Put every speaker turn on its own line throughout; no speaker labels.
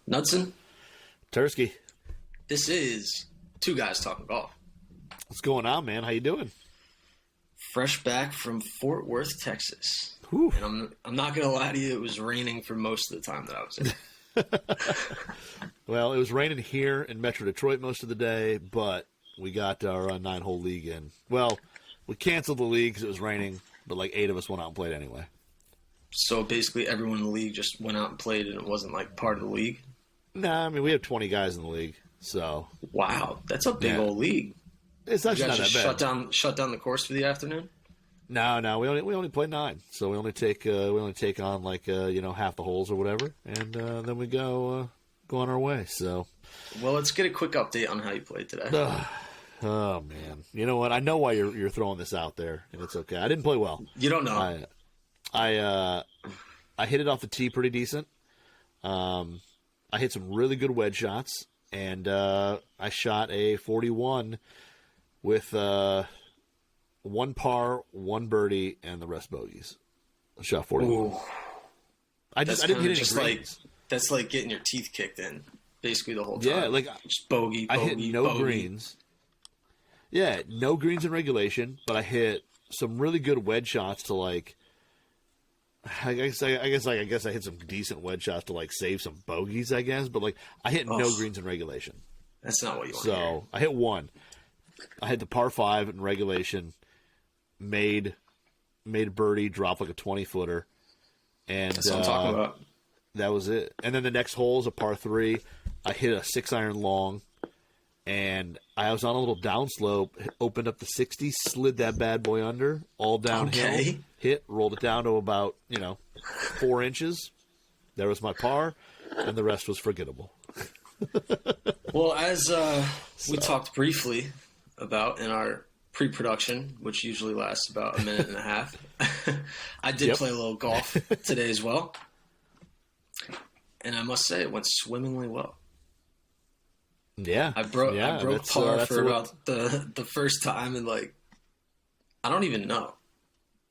Knudsen,
Tursky,
this is Two Guys Talking Golf.
what's going on, man? How you doing?
Fresh back from Fort Worth, Texas.
Whew.
And I'm not going to lie to you, it was raining for most of the time that I was in.
Well, it was raining here in Metro Detroit most of the day, but we got our 9-hole league in. Well, we canceled the league because it was raining, but like 8 of us went out and played anyway.
So basically everyone in the league just went out and played and it wasn't like part of the league?
Nah, I mean, we have 20 guys in the league, so.
Wow, that's a big old league.
It's
You
actually
guys
not
just
that bad.
shut down the course for the afternoon?
No, we only play 9, so we only take on like half the holes or whatever, and then we go on our way. So,
Well, let's get a quick update on how you played today.
oh man, you know what? I know why you're throwing this out there, and it's okay. I didn't play well.
You don't know.
I hit it off the tee pretty decent. I hit some really good wedge shots, and I shot a 41 with 1 par, 1 birdie, and the rest bogeys. I shot 41.
Ooh.
I didn't hit any greens.
That's like getting your teeth kicked in basically the whole time.
Yeah, like
just bogey,
I hit no
bogey.
greens. Yeah, no greens in regulation, but I hit some really good wedge shots to like. I guess I hit some decent wedge shots to like save some bogeys, I guess. But like I hit no greens in regulation.
That's not what you want.
So I hit 1. I hit the par 5 in regulation. Made a birdie, dropped like a 20-footer, and
that's what I'm talking about.
That was it. And then the next hole is a par 3. I hit a 6-iron long, and I was on a little downslope, opened up the 60, slid that bad boy under, all downhill, hit, rolled it down to about, 4 inches. There was my par, and the rest was forgettable.
Well, as we talked briefly about in our pre-production, which usually lasts about a minute and a half, I did play a little golf today as well. And I must say, it went swimmingly well.
Yeah.
I broke par for about the first time in like, I don't even know,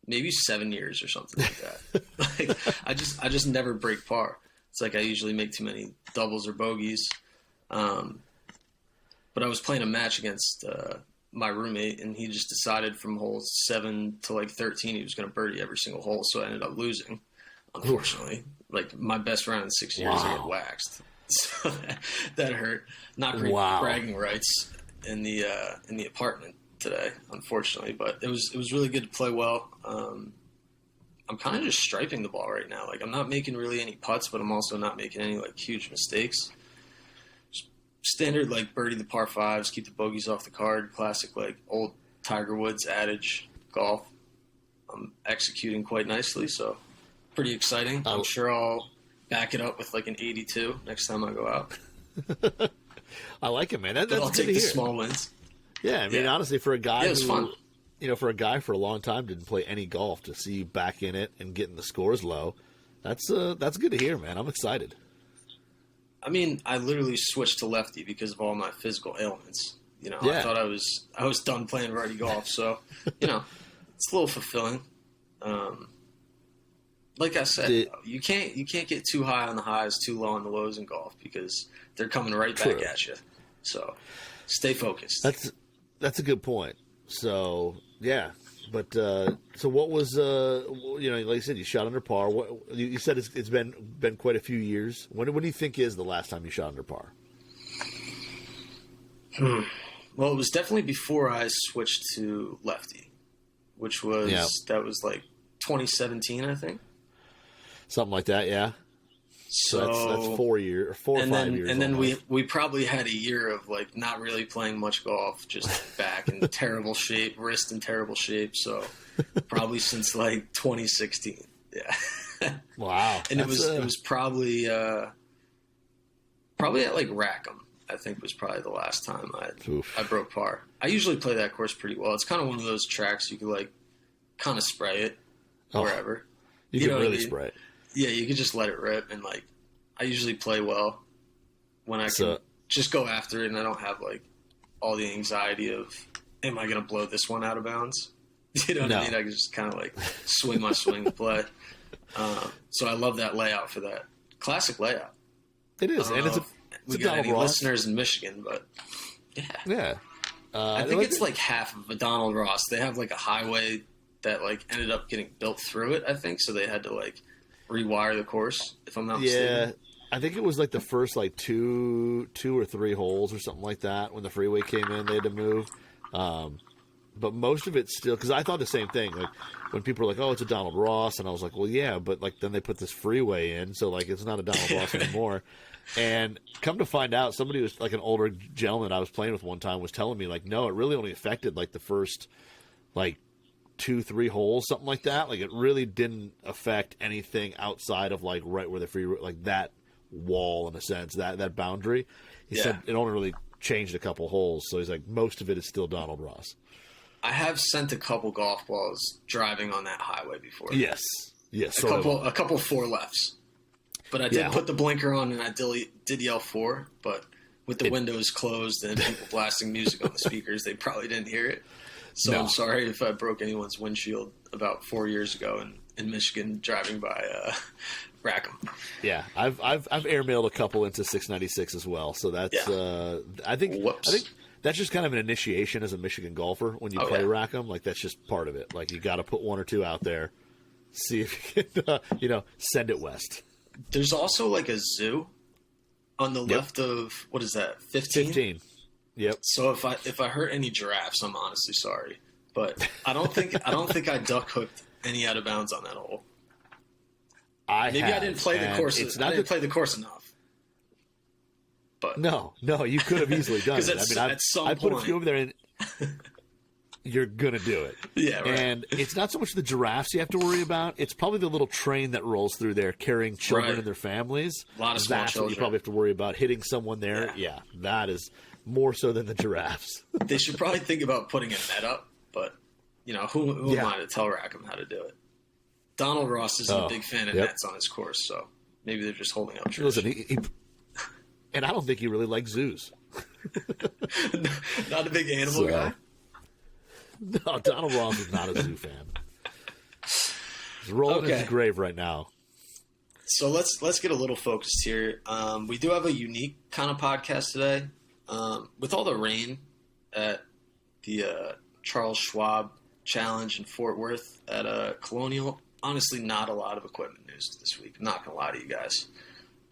maybe 7 years or something like that. Like I just never break par. It's like I usually make too many doubles or bogeys. But I was playing a match against my roommate, and he just decided from holes 7 to like 13 he was going to birdie every single hole, so I ended up losing, unfortunately. Like my best round in 6 years, I get waxed. So that hurt. Not great bragging rights in the apartment today, unfortunately, but it was really good to play well. I'm kind of just striping the ball right now. Like I'm not making really any putts, but I'm also not making any like huge mistakes. Just standard like birdie the par 5s, keep the bogeys off the card. Classic like old Tiger Woods adage golf. I'm executing quite nicely, so pretty exciting. I'm sure I'll back it up with like an 82 next time I go out.
I like it, man. That's
I'll
good
take
to
the
hear.
small wins.
Yeah, I mean, honestly, for a guy
it was fun.
For a guy for a long time didn't play any golf, to see you back in it and getting the scores low, that's good to hear, man. I'm excited.
I mean, I literally switched to lefty because of all my physical ailments. I thought I was done playing righty golf, so it's a little fulfilling. Like I said, you can't get too high on the highs, too low on the lows in golf because they're coming right back at you. So stay focused.
That's a good point. So yeah, but so what was like you said, you shot under par. What you said it's been quite a few years. When do you think is the last time you shot under par?
Well, it was definitely before I switched to lefty, which was that was like 2017, I think.
Something like that, yeah. So that's 4 or 5 years.
And then we probably had a year of like not really playing much golf, just back in terrible shape, wrist in terrible shape. So probably since like 2016. Yeah.
Wow.
And it was probably at like Rackham, I think was probably the last time I broke par. I usually play that course pretty well. It's kind of one of those tracks you could like kind of spray it wherever.
You can really spray it.
Yeah, you could just let it rip, and like I usually play well when I can just go after it, and I don't have like all the anxiety of am I going to blow this one out of bounds? You know what I mean? I can just kind of like swing my swing and play. So I love that layout for that classic layout.
It is, and it's
we
a
got
Donald
any
Ross.
listeners in Michigan, but yeah.
Yeah.
I think it's like half of a Donald Ross. They have like a highway that like ended up getting built through it, I think, so they had to like rewire the course, if I'm not mistaken.
I think it was like the first like two or three holes or something like that when the freeway came in. They had to move, but most of it's still, because I thought the same thing. Like when people were like, "Oh, it's a Donald Ross," and I was like, "Well, yeah," but like then they put this freeway in, so like it's not a Donald Ross anymore. And come to find out, somebody was like an older gentleman I was playing with one time was telling me like, no, it really only affected like the first like 2-3 holes, something like that. Like it really didn't affect anything outside of like right where the free, like that wall in a sense, that boundary. He said it only really changed a couple holes. So he's like, most of it is still Donald Ross.
I have sent a couple golf balls driving on that highway before.
Yes.
A couple four lefts. But I did put the blinker on, and I did yell four, but with the windows closed and people blasting music on the speakers, they probably didn't hear it. So I'm sorry if I broke anyone's windshield about 4 years ago in Michigan driving by Rackham.
Yeah, I've airmailed a couple into 696 as well. So that's I think that's just kind of an initiation as a Michigan golfer when you play Rackham. Like that's just part of it. Like you got to put one or two out there, see if you can send it west.
There's also like a zoo on the left of, what is that, 15?
15. Yep.
So if I hurt any giraffes, I'm honestly sorry, but I don't think I duck hooked any out of bounds on that hole. I didn't play the course. I didn't play the course enough. But
no, you could have easily done it. I mean, I put a few over there, and you're gonna do it.
Yeah, right.
And it's not so much the giraffes you have to worry about; it's probably the little train that rolls through there carrying children and their families.
A lot of small children.
What you probably have to worry about, hitting someone there. Yeah, that is more so than the giraffes.
They should probably think about putting a net up, but who am I to tell Rackham how to do it? Donald Ross isn't a big fan of nets on his course, so maybe they're just holding up tradition.
Listen, and I don't think he really likes zoos.
Not a big animal guy?
No, Donald Ross is not a zoo fan. He's rolling in his grave right now.
So let's get a little focused here. We do have a unique kind of podcast today. With all the rain at the Charles Schwab Challenge in Fort Worth at Colonial, honestly not a lot of equipment news this week. I'm not going to lie to you guys.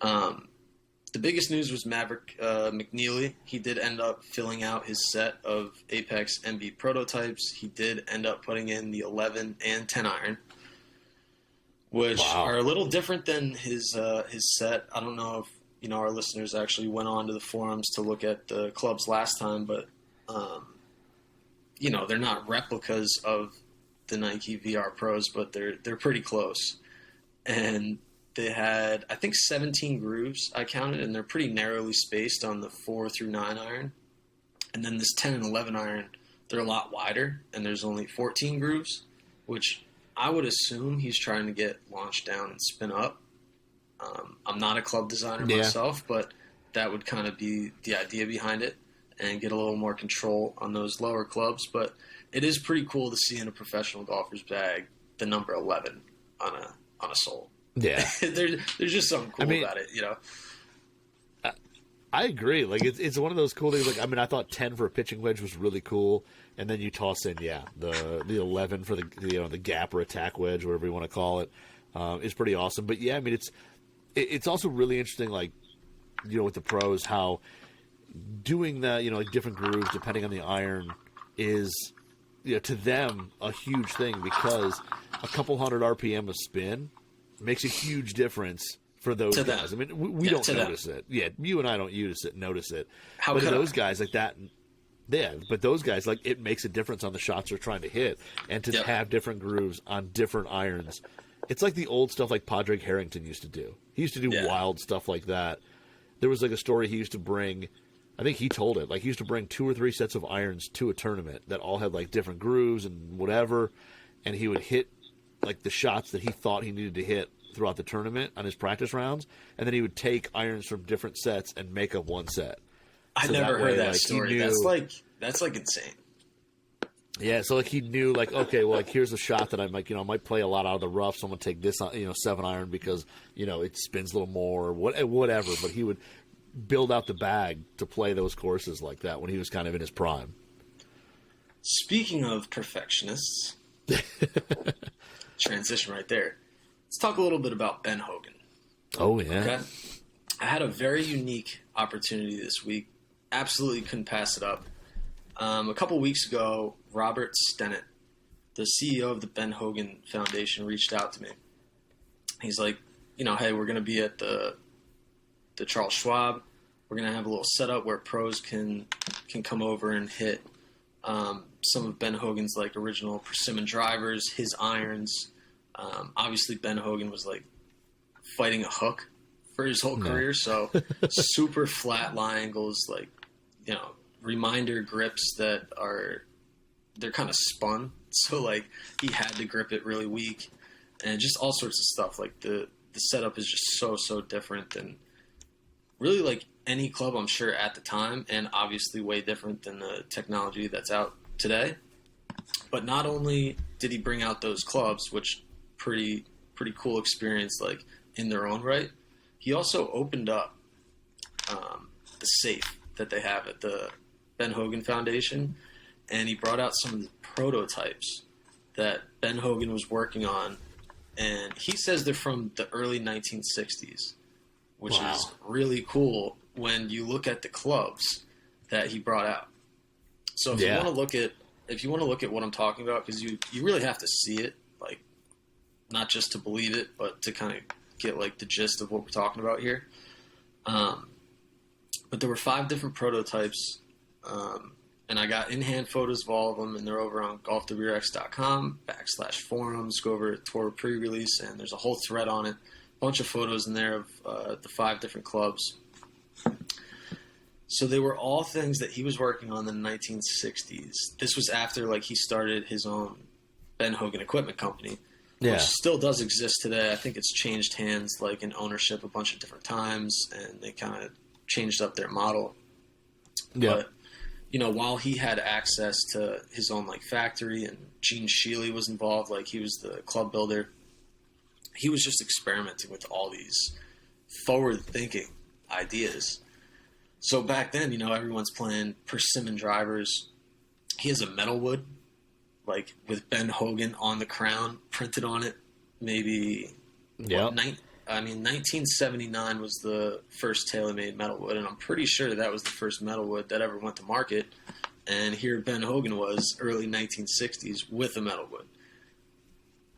The biggest news was Maverick McNeely. He did end up filling out his set of Apex MV prototypes. He did end up putting in the 11 and 10 iron, which are a little different than his set. I don't know if our listeners actually went on to the forums to look at the clubs last time, but they're not replicas of the Nike VR Pros, but they're pretty close. And they had, I think, 17 grooves I counted, and they're pretty narrowly spaced on the 4 through 9 iron. And then this 10 and 11 iron, they're a lot wider, and there's only 14 grooves, which I would assume he's trying to get launched down and spin up. I'm not a club designer myself, but that would kind of be the idea behind it, and get a little more control on those lower clubs. But it is pretty cool to see in a professional golfer's bag the number 11 on a sole.
Yeah,
there's just something cool about it,
I agree. Like it's one of those cool things. Like I thought 10 for a pitching wedge was really cool, and then you toss in the 11 for the gap or attack wedge, whatever you want to call it, is pretty awesome. But yeah, it's also really interesting, like with the pros, how doing the like different grooves depending on the iron is to them a huge thing, because a couple hundred RPM of spin makes a huge difference for those guys. I mean, we don't notice it. Yeah, you and I don't notice it. But those guys like that, but those guys, like, it makes a difference on the shots they're trying to hit, and to have different grooves on different irons. It's like the old stuff like Padraig Harrington used to do. He used to do wild stuff like that. There was like a story he used to bring. I think he told it. Like, he used to bring 2 or 3 sets of irons to a tournament that all had like different grooves and whatever, and he would hit like the shots that he thought he needed to hit throughout the tournament on his practice rounds, and then he would take irons from different sets and make up one set.
I never heard that story. That's like insane.
Yeah, so like he knew, like, okay, well, like here's a shot that I might, I might play a lot out of the rough, so I'm gonna take this, 7-iron because it spins a little more, or whatever. But he would build out the bag to play those courses like that when he was kind of in his prime.
Speaking of perfectionists, transition right there. Let's talk a little bit about Ben Hogan.
Oh yeah.
Okay. I had a very unique opportunity this week. Absolutely couldn't pass it up. A couple weeks ago, Robert Stennett, the CEO of the Ben Hogan Foundation, reached out to me. He's like, hey, we're going to be at the Charles Schwab. We're going to have a little setup where pros can come over and hit some of Ben Hogan's like original persimmon drivers, his irons. Obviously, Ben Hogan was like fighting a hook for his whole career, so super flat lie angles, like reminder grips that they're kind of spun, so like he had to grip it really weak, and just all sorts of stuff. Like the setup is just so different than really like any club, I'm sure, at the time, and obviously way different than the technology that's out today. But not only did he bring out those clubs, which pretty cool experience like in their own right, he also opened up the safe that they have at the Ben Hogan Foundation, and he brought out some of the prototypes that Ben Hogan was working on, and he says they're from the early 1960s, which is really cool when you look at the clubs that he brought out. So if you want to look at what I'm talking about, because you really have to see it, like not just to believe it, but to kind of get like the gist of what we're talking about here. But there were 5 different prototypes. And I got in-hand photos of all of them, and they're over on golfwrx.com/forums. Go over to Tour pre-release, and there's a whole thread on it. A bunch of photos in there of the 5 different clubs. So they were all things that he was working on in the 1960s. This was after like he started his own Ben Hogan Equipment Company, which still does exist today. I think it's changed hands like in ownership a bunch of different times, and they kind of changed up their model. Yeah. But while he had access to his own like factory, and Gene Sheely was involved, like he was the club builder, he was just experimenting with all these forward-thinking ideas. So back then, everyone's playing persimmon drivers. He has a metal wood, like with Ben Hogan on the crown printed on it. Maybe 1979 was the first TaylorMade metalwood, and I'm pretty sure that was the first metalwood that ever went to market. And here Ben Hogan was, early 1960s, with a metalwood.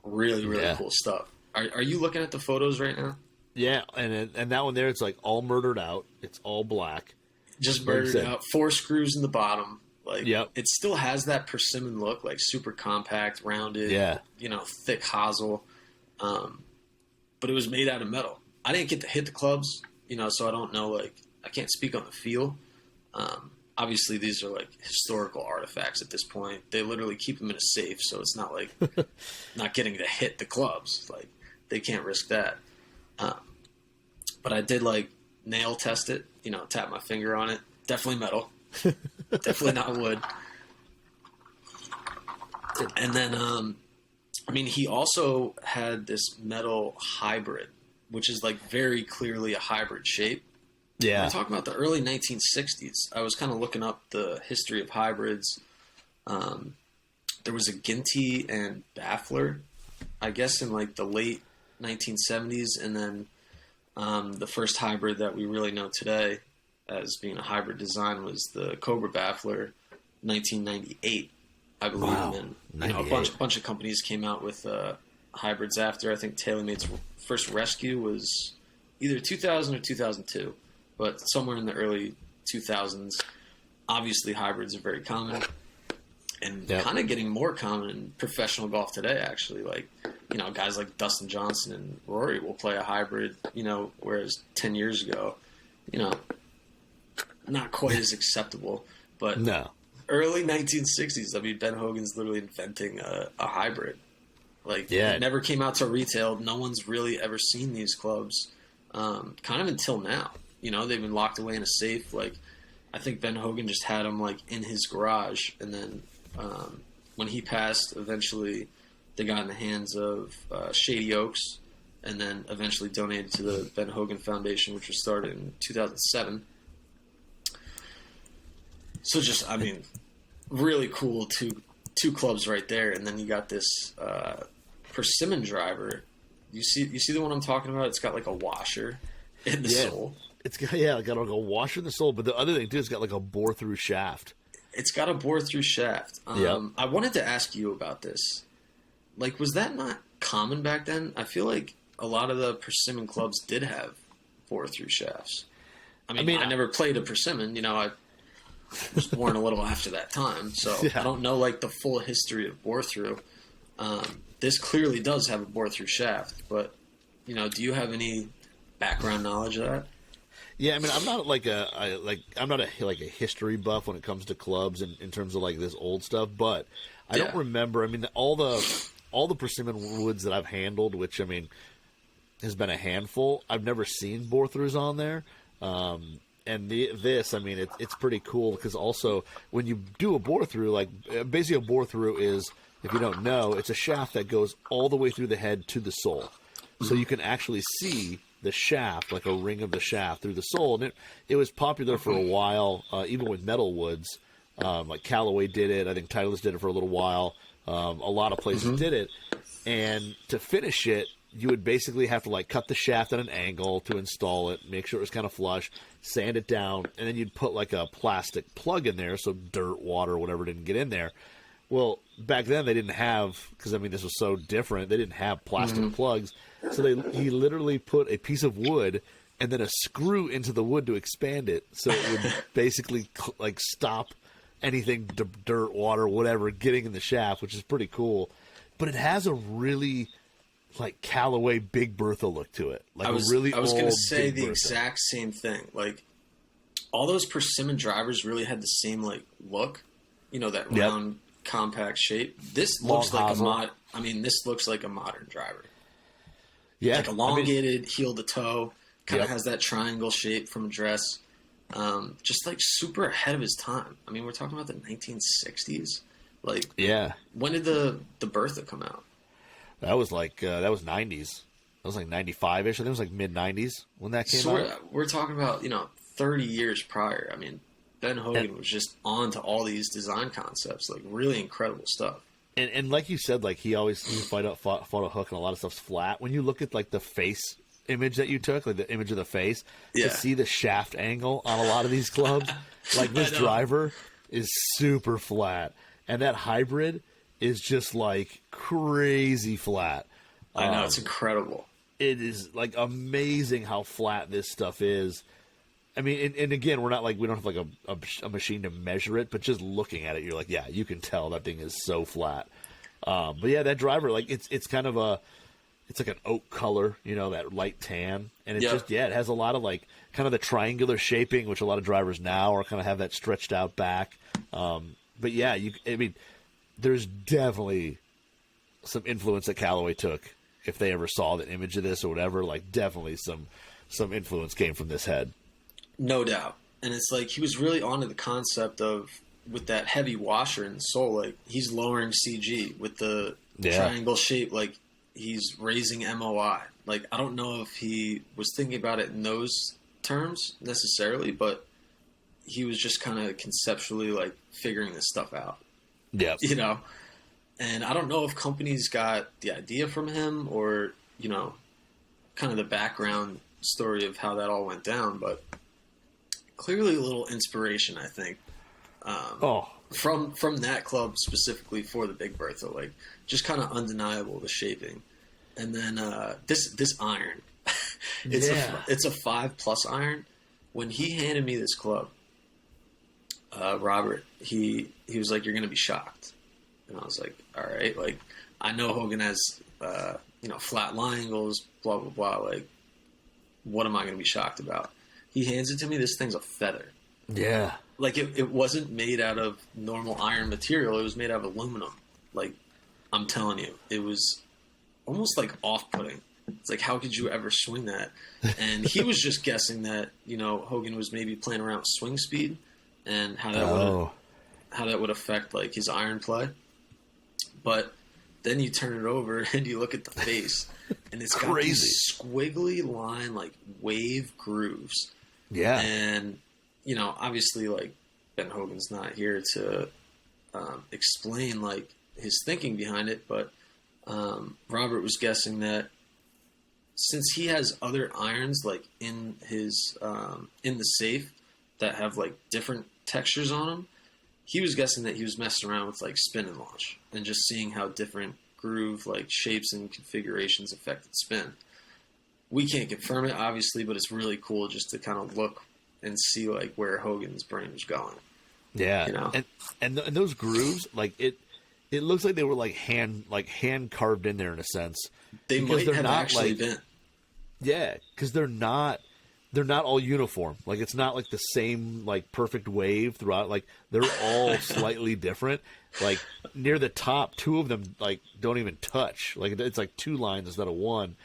Really cool stuff. Are you looking at the photos right now?
Yeah, and that one there, it's like all murdered out. It's all black.
Just murdered out. 4 screws in the bottom. Like, it still has that persimmon look, like super compact, rounded, thick hosel. But it was made out of metal. I didn't get to hit the clubs, so I don't know, like, I can't speak on the feel. Obviously, these are, like, historical artifacts at this point. They literally keep them in a safe, so it's not, like, not getting to hit the clubs. Like, they can't risk that. But I did, like, nail test it, tap my finger on it. Definitely metal. Definitely not wood. And then, he also had this metal hybrid, which is like very clearly a hybrid shape. Yeah. We're talking about the early 1960s. I was kind of looking up the history of hybrids. There was a Ginty and Baffler, I guess, in like the late 1970s. And then the first hybrid that we really know today as being a hybrid design was the Cobra Baffler, 1998. I believe, and then a bunch of companies came out with hybrids after. I think TaylorMade's first Rescue was either 2000 or 2002, but somewhere in the early 2000s. Obviously, hybrids are very common, and kind of getting more common in professional golf today. Actually, like guys like Dustin Johnson and Rory will play a hybrid. Whereas 10 years ago, not quite as acceptable, but no. Early 1960s, Ben Hogan's literally inventing a hybrid. Like, it never came out to retail. No one's really ever seen these clubs, kind of until now. They've been locked away in a safe. Like, I think Ben Hogan just had them, like, in his garage. And then when he passed, eventually they got in the hands of Shady Oaks, and then eventually donated to the Ben Hogan Foundation, which was started in 2007. So just, I mean, really cool two clubs right there. And then you got this persimmon driver. You see the one I'm talking about? It's got like a washer in the sole.
It's got like a washer in the sole, but the other thing too, it's got like a bore through shaft.
It's got a bore through shaft. I wanted to ask you about this. Like, was that not common back then? I feel like a lot of the persimmon clubs did have bore through shafts. I mean, I never played a persimmon. You know, I was born a little after that time, so I don't know like the full history of bore through. This clearly does have a bore through shaft, but you know, do you have any background knowledge of that?
Yeah, I mean, I'm not a history buff when it comes to clubs and in terms of like this old stuff, but I don't remember. I mean, all the persimmon woods that I've handled, which I mean has been a handful, I've never seen bore throughs on there. And this, I mean, it's pretty cool because also when you do a bore through, like basically a bore through is, if you don't know, it's a shaft that goes all the way through the head to the sole, so you can actually see the shaft, like a ring of the shaft through the sole. And it was popular for a while, even with metal woods. Like Callaway did it. I think Titleist did it for a little while. A lot of places did it. And to finish it, you would basically have to like cut the shaft at an angle to install it, make sure it was kind of flush, sand it down, and then you'd put like a plastic plug in there so dirt, water, whatever didn't get in there. Well, back then they didn't have, because I mean this was so different, they didn't have plastic plugs. So he literally put a piece of wood and then a screw into the wood to expand it, so it would basically like stop anything, dirt, water, whatever, getting in the shaft, which is pretty cool. But it has a really like Callaway Big Bertha look to it. Like I was going to
say the exact same thing. Like all those persimmon drivers really had the same like look. You know, that round compact shape. This looks like this looks like a modern driver.
Yeah.
Like elongated heel to toe, kind of has that triangle shape from a dress. Just like super ahead of his time. I mean, we're talking about the 1960s. Like, when did the Bertha come out?
That was like that was 90s. That was like 95-ish. I think it was like mid 90s when that came out.
We're talking about 30 years prior. I mean, Ben Hogan was just on to all these design concepts, like really incredible stuff.
And like you said, like he fought a hook, and a lot of stuff's flat. When you look at like the face image that you took, like the image of the face, to see the shaft angle on a lot of these clubs, like this driver is super flat, and that hybrid is just like crazy flat.
I know, it's incredible.
It is like amazing how flat this stuff is. I mean, and again, we don't have like a machine to measure it, but just looking at it, you're like, yeah, you can tell that thing is so flat. But yeah, that driver, like it's kind of it's like an oak color, that light tan, and it has a lot of like kind of the triangular shaping, which a lot of drivers now are kind of have that stretched out back. But yeah, there's definitely some influence that Callaway took. If they ever saw the image of this or whatever, like definitely some influence came from this head.
No doubt. And it's like he was really onto the concept of, with that heavy washer in the sole, like he's lowering CG with the triangle shape, like he's raising MOI. Like I don't know if he was thinking about it in those terms necessarily, but he was just kind of conceptually like figuring this stuff out.
Yeah.
And I don't know if companies got the idea from him or, kind of the background story of how that all went down, but clearly a little inspiration, I think, from that club specifically for the Big Bertha, like just kind of undeniable, the shaping. And then this iron, it's a 5+ iron. When he handed me this club, Robert, he was like, "You're going to be shocked." And I was like, "All right, like I know Hogan has flat line angles, blah blah blah. Like, what am I going to be shocked about?" He hands it to me. This thing's a feather.
Yeah.
Like it wasn't made out of normal iron material. It was made out of aluminum. Like I'm telling you, it was almost like off-putting. It's like, how could you ever swing that? And he was just guessing that Hogan was maybe playing around with swing speed and how that would affect like his iron play. But then you turn it over and you look at the face, and it's got these squiggly line, like wave grooves.
Yeah.
And, you know, obviously, like, Ben Hogan's not here to explain, like, his thinking behind it, but Robert was guessing that since he has other irons, like, in his in the safe that have, like, different textures on them, he was guessing that he was messing around with, like, spin and launch and just seeing how different groove, like, shapes and configurations affected spin. We can't confirm it, obviously, but it's really cool just to kind of look and see, like, where Hogan's brain was going.
Yeah,
you know?
and those grooves, like, it looks like they were like hand carved in there in a sense.
They might have actually
like,
been.
Yeah, because they're not all uniform. Like, it's not like the same, like, perfect wave throughout. Like, they're all slightly different. Like, near the top, two of them, like, don't even touch. Like, it's like two lines instead of one.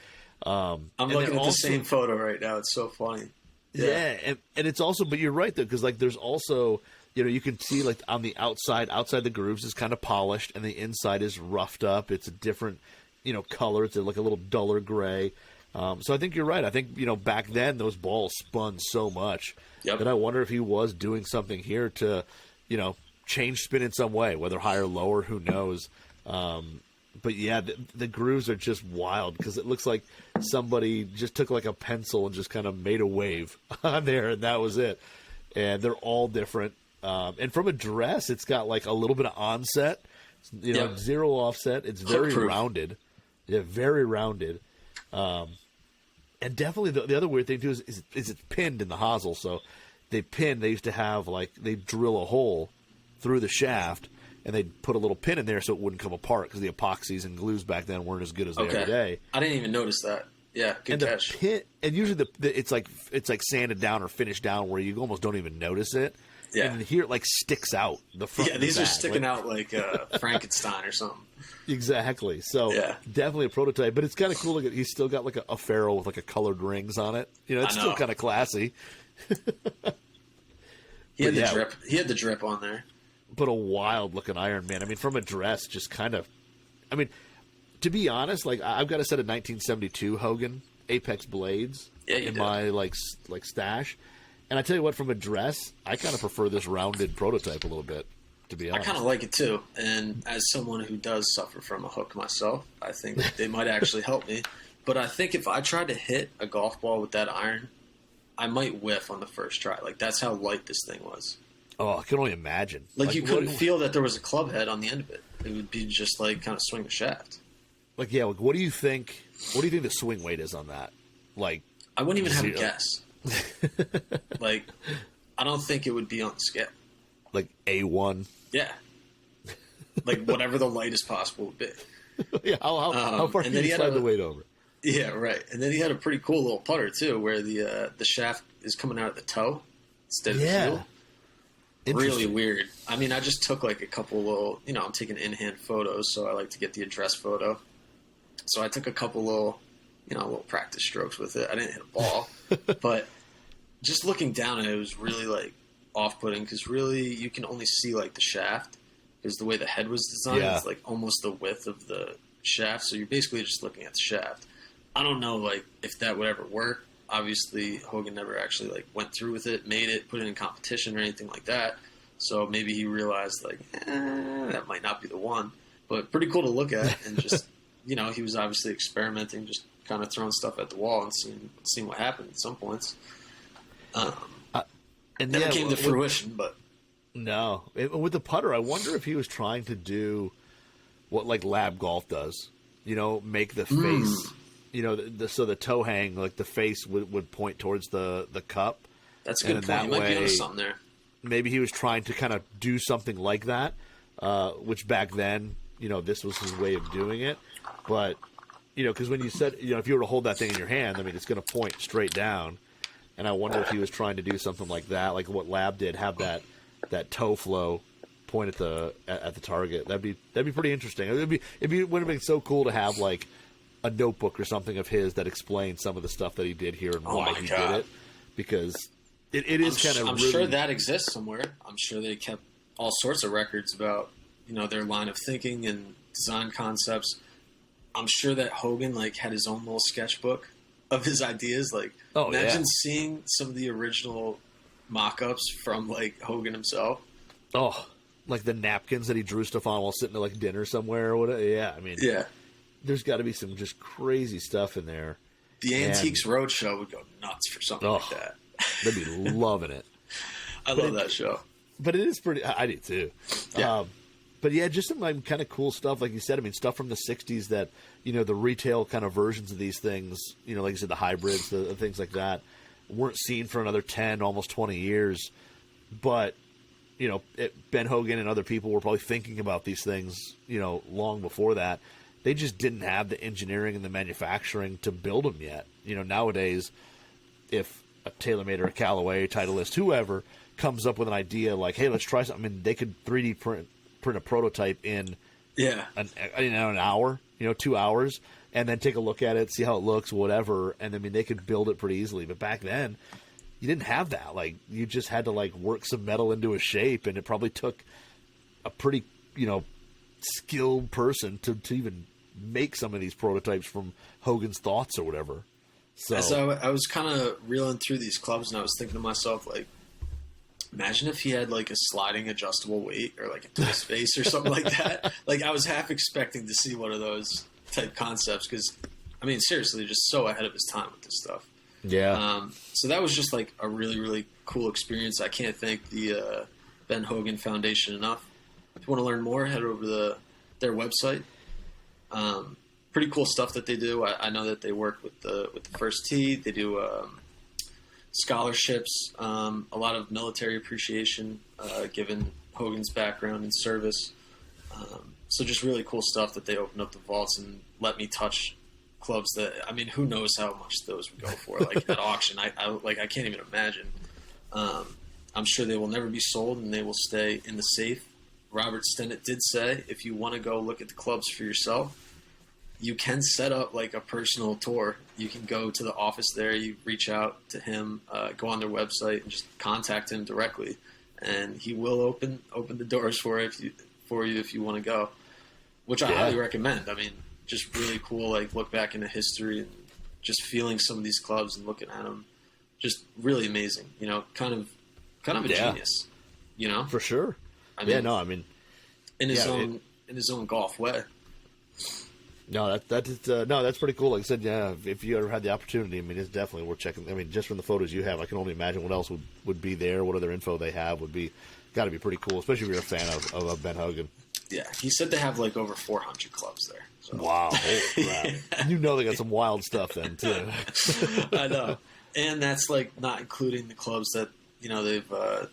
I'm looking at the same photo right now. It's so funny.
Yeah, and it's also, but you're right, though, because, like, there's also, you know, you can see, like, on the outside the grooves is kind of polished, and the inside is roughed up. It's a different, you know, color. It's like a little duller gray. So I think you're right. I think, you know, back then those balls spun so much that I wonder if he was doing something here to, you know, change spin in some way, whether higher or lower, who knows. But yeah, the grooves are just wild because it looks like somebody just took like a pencil and just kind of made a wave on there, and that was it. And they're all different. And from a dress, it's got like a little bit of onset, you know, zero offset. It's very rounded. Yeah, very rounded. And definitely the other weird thing too is it's pinned in the hosel. So they used to have, like, they drill a hole through the shaft and they'd put a little pin in there so it wouldn't come apart because the epoxies and glues back then weren't as good as they are today.
I didn't even notice that. Yeah, good catch.
The pin, and usually it's like sanded down or finished down where you almost don't even notice it. Yeah. And here it, like, sticks out the front.
Yeah, these are sticking out like Frankenstein or something.
Exactly. So definitely a prototype, but it's kind of cool. Look, he's still got like a ferrule with like a colored rings on it. You know, it's still kind of classy.
He had the drip. He had the drip on there.
But a wild looking iron, man. I mean, from a dress, just kind of. I mean, to be honest, like, I've got a set of 1972 Hogan Apex blades in my like stash, and I tell you what, from a dress, I kind of prefer this rounded prototype a little bit. To be honest,
I kind of like it too. And as someone who does suffer from a hook myself, I think they might actually help me. But I think if I tried to hit a golf ball with that iron, I might whiff on the first try. Like, that's how light this thing was.
Oh, I can only imagine.
Like you couldn't feel that there was a club head on the end of it. It would be just like kind of swing the shaft.
Like, yeah, like, what do you think? What do you think the swing weight is on that? Like,
I wouldn't even have a guess. Like, I don't think it would be on the scale.
Like A1.
Yeah. Like whatever the lightest possible would be.
Yeah, how far can you slide the weight over?
Yeah, right. And then he had a pretty cool little putter too, where the shaft is coming out at the toe instead of the heel. Really weird. I mean, I just took like a couple little, you know, I'm taking in-hand photos, so I like to get the address photo. So I took a couple little, you know, little practice strokes with it. I didn't hit a ball, but just looking down at it was really like off-putting because really you can only see like the shaft because the way the head was designed, it's like almost the width of the shaft. So you're basically just looking at the shaft. I don't know like if that would ever work. Obviously, Hogan never actually like went through with it, made it, put it in competition or anything like that. So maybe he realized like that might not be the one. But pretty cool to look at and just you know he was obviously experimenting, just kind of throwing stuff at the wall and seeing what happened at some points. And never came to fruition, but
no. With the putter, I wonder if he was trying to do what like Lab Golf does. You know, make the face. You know, so the toe hang, like the face would point towards the cup.
That's a good point. That might be onto something there.
Maybe he was trying to kind of do something like that, which back then, you know, this was his way of doing it. But, you know, because when you said, you know, if you were to hold that thing in your hand, I mean, it's going to point straight down. And I wonder if he was trying to do something like that, like what Lab did, have that toe flow point at the target. That'd be pretty interesting. It would have been so cool to have like a notebook or something of his that explains some of the stuff that he did here and why he did it, because it is kind of.
I'm sure that exists somewhere. I'm sure they kept all sorts of records about, you know, their line of thinking and design concepts. I'm sure that Hogan like had his own little sketchbook of his ideas. Like, imagine seeing some of the original mock-ups from like Hogan himself.
Oh, like the napkins that he drew stuff on while sitting at like dinner somewhere or whatever. Yeah, I mean, there's got to be some just crazy stuff in there.
The Antiques Roadshow would go nuts for something like that.
They'd be loving it.
I love that show.
But it is pretty. I do too.
Yeah.
But yeah, just some like, kind of cool stuff, like you said. I mean, stuff from the '60s that the retail kind of versions of these things, like you said, the hybrids, the things like that, weren't seen for another 10, almost 20 years. But Ben Hogan and other people were probably thinking about these things, long before that. They just didn't have the engineering and the manufacturing to build them yet. Nowadays, if a TaylorMade or a Callaway, Titleist, whoever comes up with an idea like, hey, let's try something. I mean, they could 3D print a prototype in an hour, 2 hours, and then take a look at it, see how it looks, whatever. And I mean, they could build it pretty easily. But back then, you didn't have that. Like, you just had to like work some metal into a shape, and it probably took a pretty, skilled person to even make some of these prototypes from Hogan's thoughts or whatever.
So I was kind of reeling through these clubs, and I was thinking to myself, like, imagine if he had like a sliding adjustable weight or like a twist face or something like that. Like, I was half expecting to see one of those type concepts because, I mean, seriously, just so ahead of his time with this stuff.
Yeah.
So that was just like a really, really cool experience. I can't thank the Ben Hogan Foundation enough. If you want to learn more, head over to their website. Pretty cool stuff that they do. I know that they work with the First Tee. They do scholarships, a lot of military appreciation, given Hogan's background in service. So just really cool stuff that they opened up the vaults and let me touch clubs that, I mean, who knows how much those would go for, like at auction. I can't even imagine. I'm sure they will never be sold and they will stay in the safe. Robert Stennett did say, if you want to go look at the clubs for yourself, you can set up like a personal tour. You can go to the office there, you reach out to him, go on their website and just contact him directly. And he will open the doors for you if you want to go, which I highly recommend. I mean, just really cool, like look back into history and just feeling some of these clubs and looking at them. Just really amazing, kind of a genius,
For sure.
I mean, in his own golf way.
No, that's pretty cool. Like I said, if you ever had the opportunity, I mean, it's definitely worth checking. I mean, just from the photos you have, I can only imagine what else would be there. What other info they have got to be pretty cool, especially if you're a fan of Ben Hogan.
Yeah, he said they have like over 400 clubs there. So.
Wow, holy crap! They got some wild stuff then too.
I know, and that's like not including the clubs that they've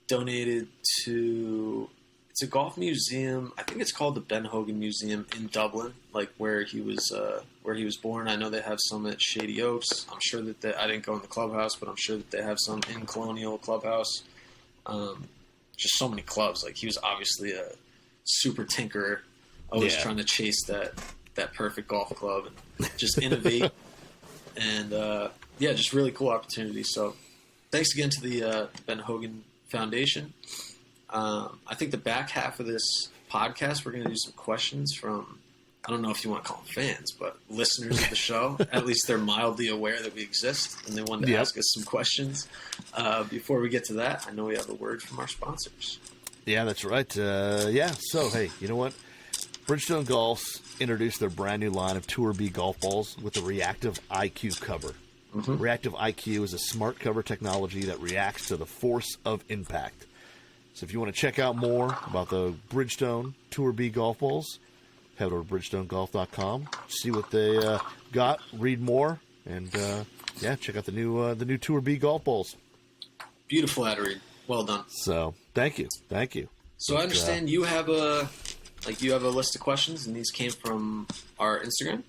donated to. It's a golf museum. I think it's called the Ben Hogan Museum in Dublin, like where he was born. I know they have some at Shady Oaks. I'm sure that I didn't go in the clubhouse, but I'm sure that they have some in Colonial Clubhouse. Just so many clubs. Like, he was obviously a super tinkerer, always trying to chase that perfect golf club and just innovate. And just really cool opportunity. So thanks again to the Ben Hogan Foundation. I think the back half of this podcast, we're going to do some questions from, I don't know if you want to call them fans, but listeners of the show. At least they're mildly aware that we exist, and they wanted to ask us some questions. Before we get to that, I know we have a word from our sponsors. Yeah,
that's right. So, hey, you know what? Bridgestone Golf's introduced their brand new line of Tour B golf balls with the Reactive IQ cover. Mm-hmm. Reactive IQ is a smart cover technology that reacts to the force of impact. So if you want to check out more about the Bridgestone Tour B golf balls, head over to bridgestonegolf.com, see what they got, read more, and check out the new Tour B golf balls.
Beautiful ad read. Well done.
So thank you.
So I understand you have a list of questions, and these came from our Instagram.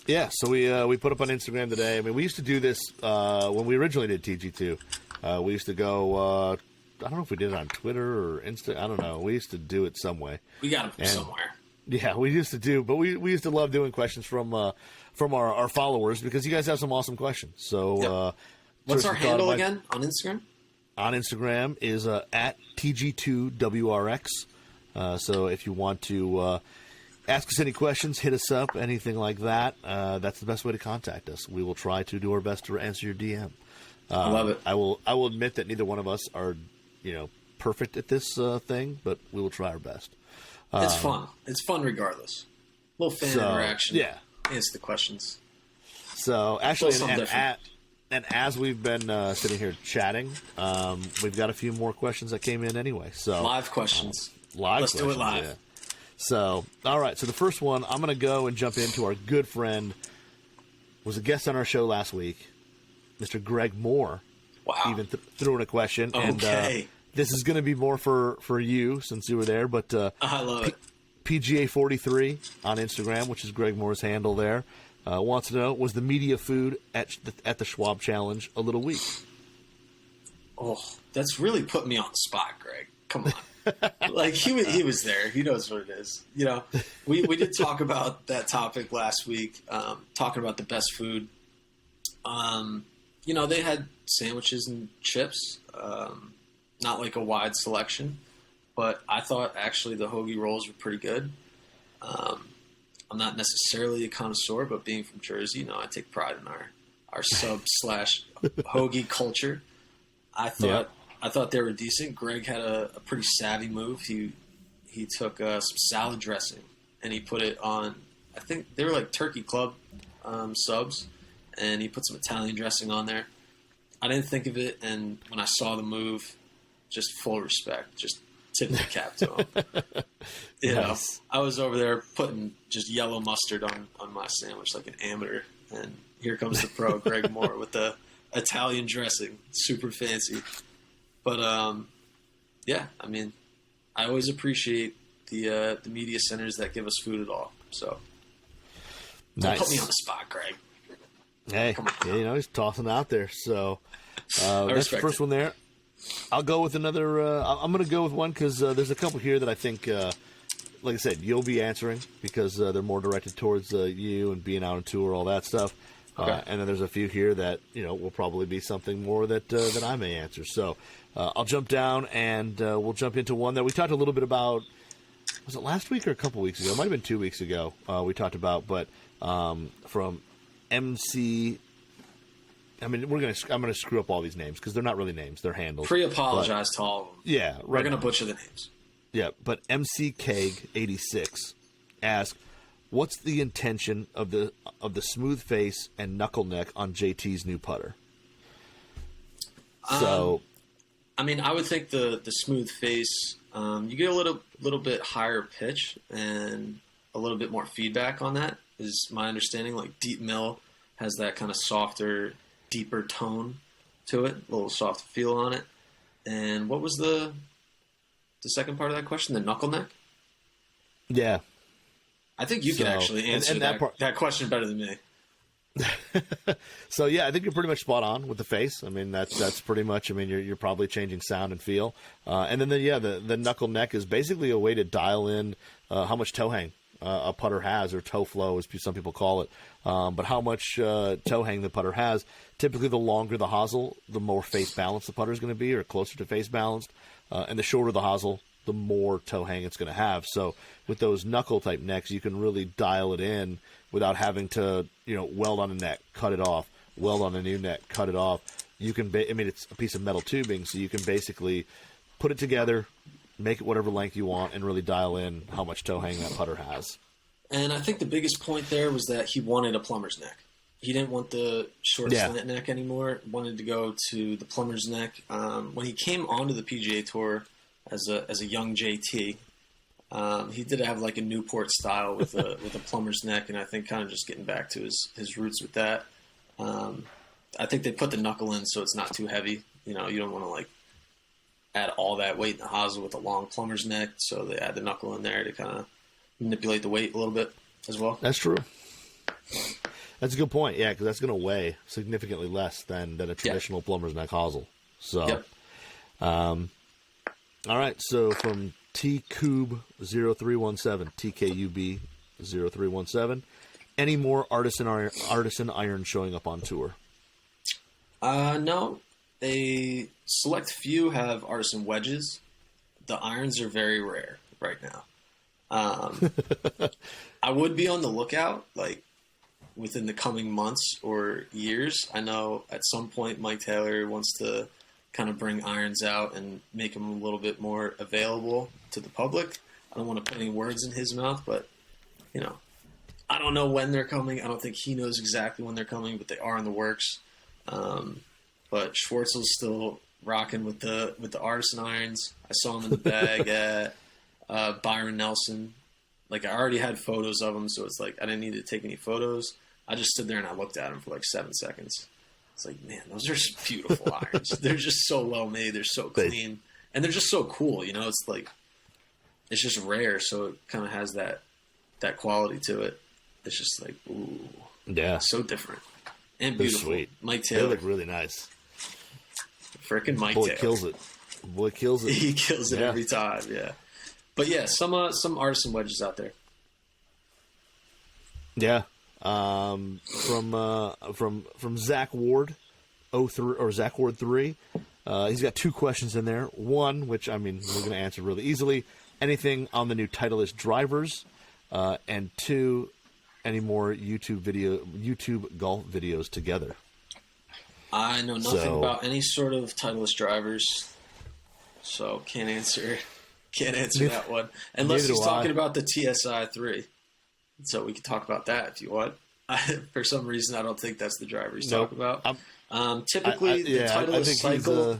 Yeah, so we put up on Instagram today. I mean, we used to do this when we originally did TG2. We used to go. I don't know if we did it on Twitter or Insta. I don't know. We used to do it some way.
We got them somewhere.
Yeah, we used to do, but we used to love doing questions from our followers because you guys have some awesome questions. So,
what's our handle again on Instagram?
On Instagram is at TG2WRX. So if you want to ask us any questions, hit us up, anything like that. That's the best way to contact us. We will try to do our best to answer your DM.
I love it.
I will admit that neither one of us are, perfect at this thing, but we will try our best.
It's fun. It's fun regardless. A little fan interaction.
Yeah.
Answer the questions.
So actually,
different.
and as we've been sitting here chatting, we've got a few more questions that came in anyway. So
live questions.
Let's
do it live.
Yeah. So, all right. So the first one, I'm going to go and jump into our good friend, was a guest on our show last week, Mr. Greg Moore.
Wow.
Even threw in a question.
Okay.
And this is going to be more for you since you were there. But
I love it.
PGA 43 on Instagram, which is Greg Moore's handle there, wants to know, was the media food at the Schwab Challenge a little weak?
Oh, that's really put me on the spot, Greg. Come on. Like he was there. He knows what it is. We did talk about that topic last week, talking about the best food. They had sandwiches and chips, not like a wide selection, but I thought actually the hoagie rolls were pretty good. I'm not necessarily a connoisseur, but being from Jersey, I take pride in our sub / hoagie culture. I thought they were decent. Greg had a pretty savvy move. He took some salad dressing and he put it on. I think they were like Turkey Club subs, and he put some Italian dressing on there. I didn't think of it, and when I saw the move, just full respect, just tip the cap to him.
Nice.
I was over there putting just yellow mustard on my sandwich like an amateur, and here comes the pro, Greg Moore, with the Italian dressing, super fancy. But I always appreciate the media centers that give us food at all. So don't put me on the spot, Greg.
Hey, he's tossing out there. So that's the first one there. I'll go with another. I'm going to go with one because there's a couple here that I think, like I said, you'll be answering because they're more directed towards you and being out on tour, all that stuff.
Okay.
And then there's a few here that will probably be something more that I may answer. So I'll jump down and we'll jump into one that we talked a little bit about. Was it last week or a couple weeks ago? It might have been 2 weeks ago. We talked about, but from MC. I mean, I'm gonna screw up all these names because they're not really names; they're handles.
Pre-apologize to all of them.
Yeah, right.
We're gonna butcher the names.
Yeah, but MC Keg 86 asks, "What's the intention of the smooth face and knuckle neck on JT's new putter?" So,
I would think the smooth face, you get a little bit higher pitch and a little bit more feedback on that. Is my understanding. Like Deep Mill has that kind of softer, deeper tone to it, a little soft feel on it. And what was the second part of that question? The knuckle neck?
Yeah.
I think you can actually answer that question better than me.
So yeah, I think you're pretty much spot on with the face. I mean, that's pretty much. I mean, you're probably changing sound and feel. And then the knuckle neck is basically a way to dial in how much toe hang a putter has, or toe flow as some people call it. But how much toe hang the putter has. Typically, the longer the hosel, the more face balanced the putter is going to be, or closer to face balanced. And the shorter the hosel, the more toe hang it's going to have. So with those knuckle type necks, you can really dial it in without having to, weld on a neck, cut it off, weld on a new neck, cut it off. You can, it's a piece of metal tubing, so you can basically put it together, make it whatever length you want, and really dial in how much toe hang that putter has.
And I think the biggest point there was that he wanted a plumber's neck. He didn't want the short slant neck anymore. Wanted to go to the plumber's neck. When he came onto the PGA Tour as a young JT, he did have like a Newport style with a plumber's neck, and I think kind of just getting back to his roots with that. I think they put the knuckle in so it's not too heavy. You don't want to like add all that weight in the hosel with a long plumber's neck, so they add the knuckle in there to kind of manipulate the weight a little bit as well.
That's true. That's a good point. Yeah, because that's going to weigh significantly less than a traditional plumber's neck hosel. So, all right. So from TCube0317, TKUB 0317, any more Artisan Iron showing up on tour?
No. A select few have Artisan wedges. The irons are very rare right now. I would be on the lookout, like within the coming months or years. I know at some point Mike Taylor wants to kind of bring irons out and make them a little bit more available to the public. I don't want to put any words in his mouth, but you know, I don't know when they're coming. I don't think he knows exactly when they're coming, but they are in the works. But Schwartzel's still rocking with the Artisan Irons. I saw him in the bag at Byron Nelson. Like, I already had photos of him, so it's like I didn't need to take any photos. I just stood there and I looked at him for like 7 seconds. It's like, man, those are just beautiful irons. They're just so well made. They're so clean, and they're just so cool. You know, it's like it's just rare, so it kind of has that quality to it. It's just like, ooh,
yeah,
so different and beautiful.
Sweet.
Mike Taylor,
they look really nice.
Frickin' Mike
Boy
Taylor
kills it. Boy kills it.
He kills it every time. Yeah, but yeah, some artisan wedges out there.
Yeah, from Zach Ward, 03 or Zach Ward 3. He's got 2 questions in there. One, which I mean we're going to answer really easily. Anything on the new Titleist Drivers? And 2, any more YouTube golf videos together?
I know nothing about any sort of Titleist Drivers, so can't answer that one unless he's talking about the TSI 3. So we can talk about that if you want. For some reason, I don't think that's the driver he's talking about. Typically, the Titleist cycle.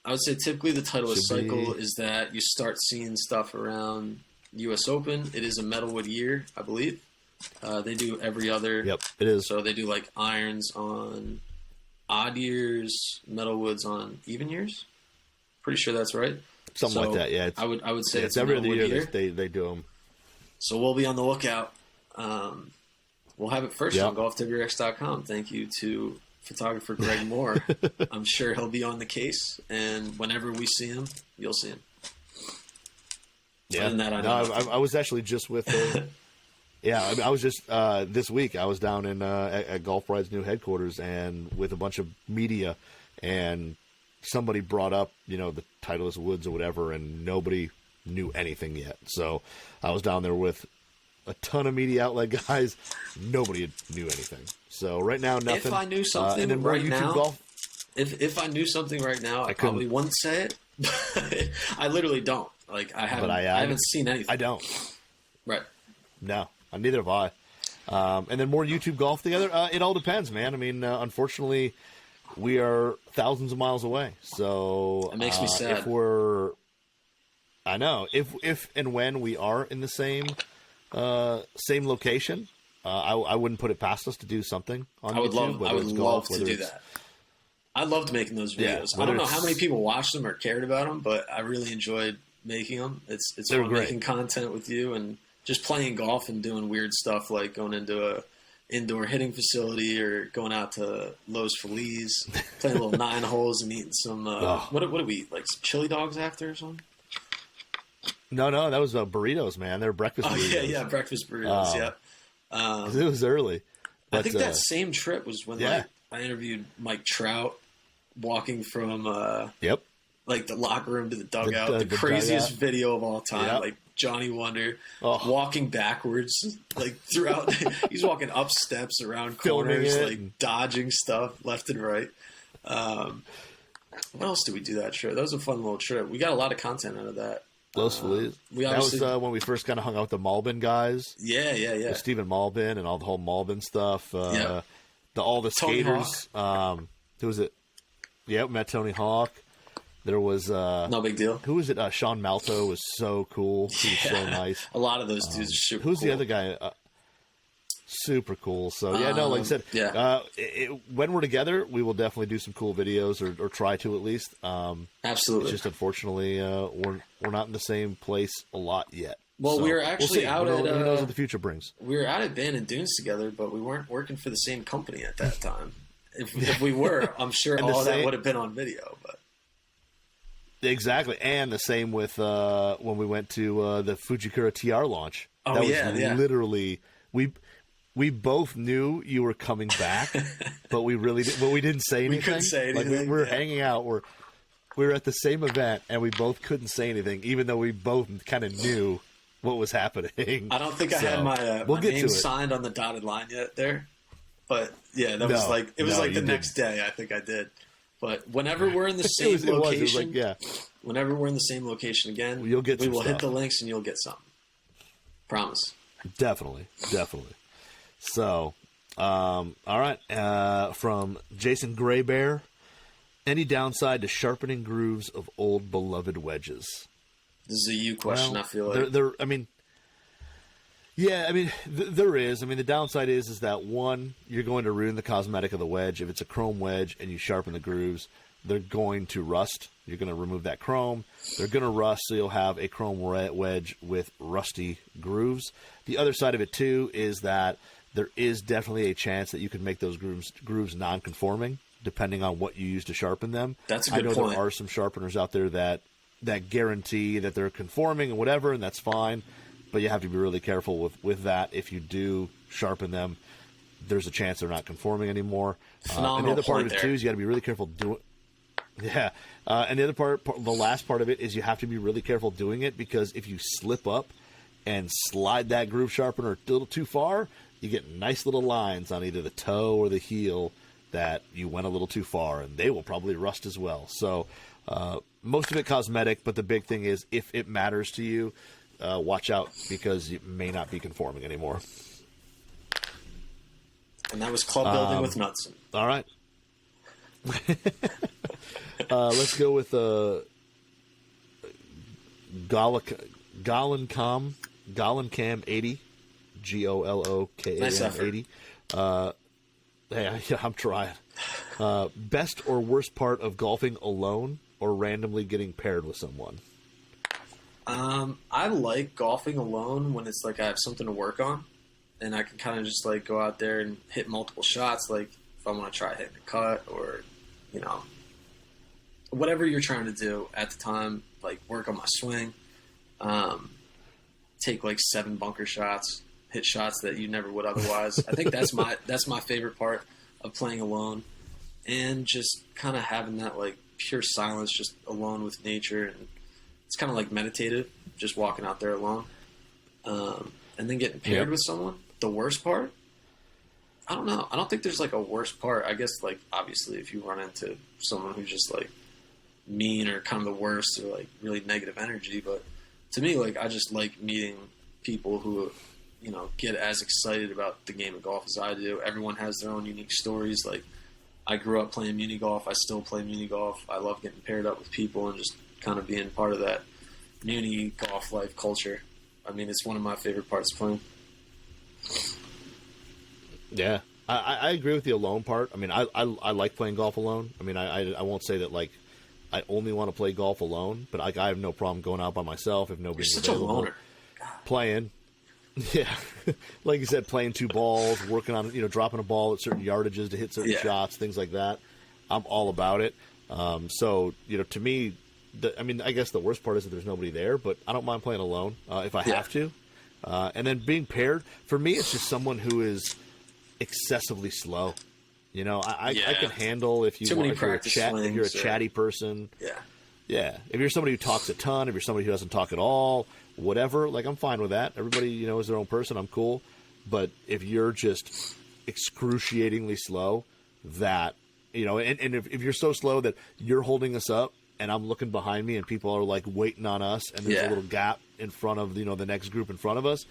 I would say typically the Titleist cycle is that you start seeing stuff around U.S. Open. It is a metalwood year, I believe. They do every other.
Yep, it is.
So they do like irons on odd years, metalwoods on even years. Pretty sure that's right.
Something like that. Yeah,
I would say
it's every other year they do them.
So we'll be on the lookout. We'll have it first on golftwx.com. Thank you to photographer Greg Moore. I'm sure he'll be on the case, and whenever we see him, you'll see him.
Yeah, I was actually just with. I was just this week. I was down in at Golf Pride's new headquarters, and with a bunch of media, and somebody brought up the Titleist Woods or whatever, and nobody knew anything yet. So I was down there with a ton of media outlet guys. Nobody knew anything. So right now, nothing.
If I knew something right now, if I knew something right now, I probably wouldn't say it. But I literally don't. Like I haven't seen anything.
I don't.
Right.
No, neither have I. And then more YouTube golf together. It all depends, man. I mean, unfortunately, we are thousands of miles away. So
it makes me sad.
If and when we are in the same location, I wouldn't put it past us to do something on YouTube.
I would love to do that. I loved making those videos. I don't know how many people watched them or cared about them, but I really enjoyed making them. It's fun making content with you and just playing golf and doing weird stuff like going into a indoor hitting facility or going out to Los Feliz, playing little 9 holes and eating some what do we eat? Like some chili dogs after or something?
No, that was burritos, man. They're breakfast burritos.
Yeah, breakfast burritos,
it was early. But,
I think that same trip was when I interviewed Mike Trout walking from like the locker room to the dugout. The craziest video of all time. Yep. Like Johnny Wonder walking backwards, like throughout. He's walking up steps, around corners, like dodging stuff left and right. What else did we do that trip? That was a fun little trip. We got a lot of content out of that.
Los Feliz. That was when we first kind of hung out with the Malbin guys.
Yeah.
With Stephen Malbin and all the whole Malbin stuff. All the skaters. Who was it? Yeah, met Tony Hawk. There was
no big deal.
Who was it? Sean Malto was so cool. He was so nice.
A lot of those dudes are super cool.
Who's the other guy? Super cool. So like I said, when we're together, we will definitely do some cool videos or try to at least.
Absolutely.
It's just unfortunately we're not in the same place a lot yet.
Well,
so
we were actually out at.
Who knows what the future brings?
We were out at Band and Dunes together, but we weren't working for the same company at that time. If we were, I'm sure all that would have been on video. But
exactly, and the same with when we went to the Fujikura TR launch.
Oh,
that was literally we both knew you were coming back, but we didn't say anything.
We couldn't say anything.
Like we were hanging out. we were at the same event, and we both couldn't say anything, even though we both kind of knew what was happening.
I don't think I had my, my name signed on the dotted line yet there. But, yeah, that was like, it was like the next day I think I did. But whenever we're in the same location, whenever we're in the same location again, we will hit the links and you'll get something. Promise.
Definitely. So, all right. From Jason Graybear, any downside to sharpening grooves of old beloved wedges?
This is a you question, I feel like.
There is. I mean, the downside is that, one, you're going to ruin the cosmetic of the wedge. If it's a chrome wedge and you sharpen the grooves, they're going to rust. You're going to remove that chrome. They're going to rust, so you'll have a chrome wedge with rusty grooves. The other side of it, too, is that there is definitely a chance that you can make those grooves non-conforming, depending on what you use to sharpen them.
That's a good point.
I know there are some sharpeners out there that guarantee that they're conforming and whatever, and that's fine. But you have to be really careful with that. If you do sharpen them, there's a chance they're not conforming anymore. And the other part of it, too, is you got to be really careful doing. Yeah. And the other part, the last part of it, is you have to be really careful doing it, because if you slip up and slide that groove sharpener a little too far, you get nice little lines on either the toe or the heel that you went a little too far, and they will probably rust as well. So most of it cosmetic, but the big thing is, if it matters to you, watch out, because it may not be conforming anymore.
And that was club building with Knudsen.
All right. Let's go with Goloncam 80, GOLOKAM
nice
80. Hey, I'm trying. Best or worst part of golfing alone or randomly getting paired with someone?
I like golfing alone when it's like I have something to work on, and I can kind of just like go out there and hit multiple shots. Like if I want to try hitting a cut, or whatever you're trying to do at the time, like work on my swing, take like 7 bunker shots, hit shots that you never would otherwise. I think that's my favorite part of playing alone, and just kind of having that like pure silence, just alone with nature. And it's kind of like meditative, just walking out there alone. And then getting paired with someone. The worst part? I don't know. I don't think there's like a worst part. I guess like obviously if you run into someone who's just like mean or kind of the worst or like really negative energy. But to me, like I just like meeting people who, get as excited about the game of golf as I do. Everyone has their own unique stories. Like I grew up playing muni golf. I still play muni golf. I love getting paired up with people and just kind of being part of that muni golf life culture. I mean, it's one of my favorite parts of playing.
Yeah, I agree with the alone part. I mean, I like playing golf alone. I mean, I won't say that like I only want to play golf alone, but I have no problem going out by myself if nobody's available.
You're such a loner.
Playing. Yeah, like you said, playing 2 balls, working on dropping a ball at certain yardages to hit certain shots, things like that. I'm all about it. So to me, I guess the worst part is that there's nobody there, but I don't mind playing alone if I have to. And then being paired, for me, it's just someone who is excessively slow. I can handle if you're a chatty person. Yeah. If you're somebody who talks a ton, if you're somebody who doesn't talk at all, whatever, like I'm fine with that. Everybody, is their own person. I'm cool. But if you're just excruciatingly slow, that, and if you're so slow that you're holding us up and I'm looking behind me and people are like waiting on us and there's a little gap in front of, the next group in front of us,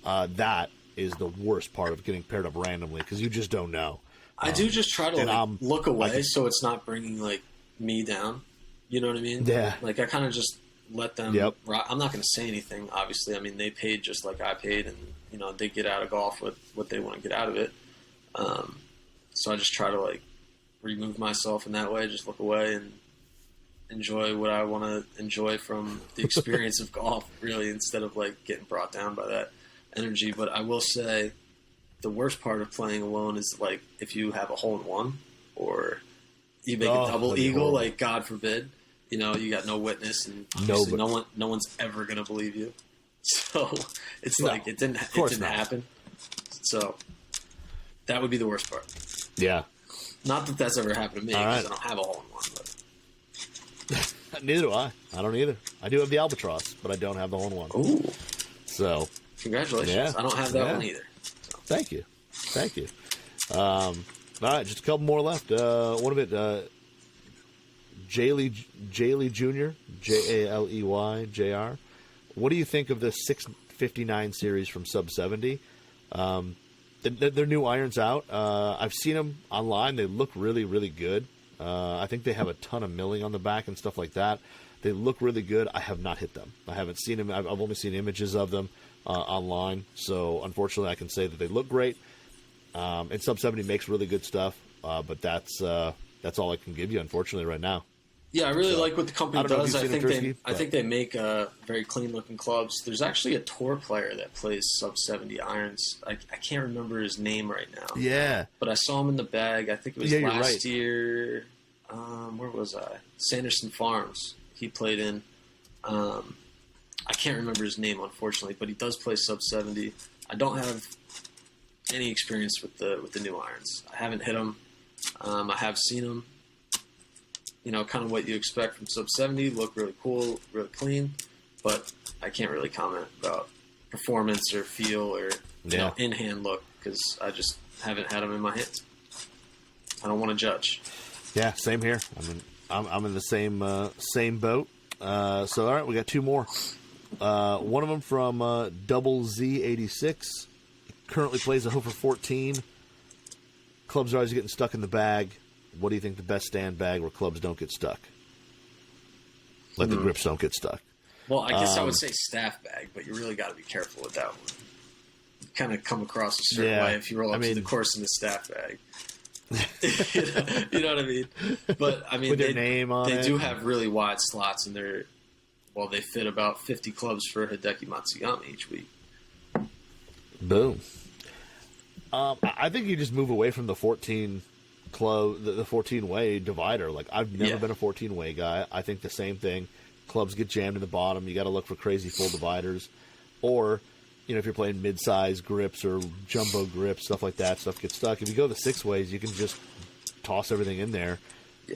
that is the worst part of getting paired up randomly, because you just don't know.
I do just try to look away so it's not bringing like me down. You know what I mean?
Yeah.
Like I kind of just let them rock. I'm not going to say anything, obviously. I mean, they paid just like I paid, and they get out of golf with what they want to get out of it. So I just try to like remove myself in that way, just look away and enjoy what I want to enjoy from the experience of golf, really, instead of like getting brought down by that energy. But I will say the worst part of playing alone is like if you have a hole in one or you make a double eagle, like God forbid, you got no witness, and no one's ever gonna believe you. So it's like it didn't happen. So that would be the worst part.
Yeah.
Not that that's ever happened to me, because I don't have a hole in one. But
Neither do I. I don't either. I do have the Albatross, but I don't have the Horn one.
Ooh.
So,
congratulations.
Yeah.
I don't have that one either. So.
Thank you. All right, just a couple more left. One of it, Jaley Jr., Jaley Jr. What do you think of the 659 series from Sub 70? Their new irons out. I've seen them online. They look really, really good. I think they have a ton of milling on the back and stuff like that. They look really good. I have not hit them. I haven't seen them. I've only seen images of them online. So, unfortunately, I can say that they look great. And Sub 70 makes really good stuff. But that's all I can give you, unfortunately, right now.
Yeah, I really like what the company does. I think they make very clean-looking clubs. There's actually a tour player that plays Sub 70 irons. I can't remember his name right now.
Yeah.
But I saw him in the bag. I think it was last year. Where was I? Sanderson Farms. He played in. I can't remember his name, unfortunately, but he does play Sub 70. I don't have any experience with the new irons. I haven't hit them. I have seen them. You know, kind of what you expect from Sub 70. Look really cool, really clean. But I can't really comment about performance or feel or in-hand look because I just haven't had them in my hands. I don't want to judge.
Yeah, same here. I'm in the same boat. So all right, we got two more. One of them from Double Z86. Currently plays a Hofer 14. Clubs are always getting stuck in the bag. What do you think the best stand bag where clubs don't get stuck? Like the grips don't get stuck.
Well, I guess I would say staff bag, but you really got to be careful with that one. You kind of come across a certain way if you roll up to the course in the staff bag. you know what I mean? But I mean,
with their name on it.
They do have really wide slots in their. Well, they fit about 50 clubs for Hideki Matsuyama each week.
Boom. I think you just move away from the 14 club, the 14-way divider. Like, I've never been a 14-way guy. I think the same thing. Clubs get jammed in the bottom. You got to look for crazy full dividers. Or, you know, if you're playing mid-size grips or jumbo grips, stuff like that, stuff gets stuck. If you go the 6-ways, you can just toss everything in there,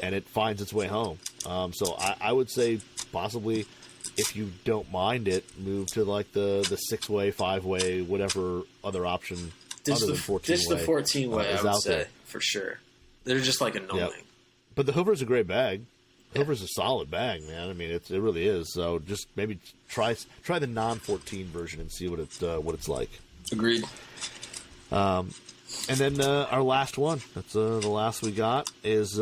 and it finds its way home. So I would say possibly, if you don't mind it, move to like the 6-way, 5-way, whatever other option other than 14-way.
Ditch the 14-way, I would say, for sure. They're just like annoying. Yep.
But the Hoover's a great bag. Hoover's a solid bag, man. I mean, it really is. So just maybe try the non-14 version and see what it's like.
Agreed.
And then our last one. That's the last we got is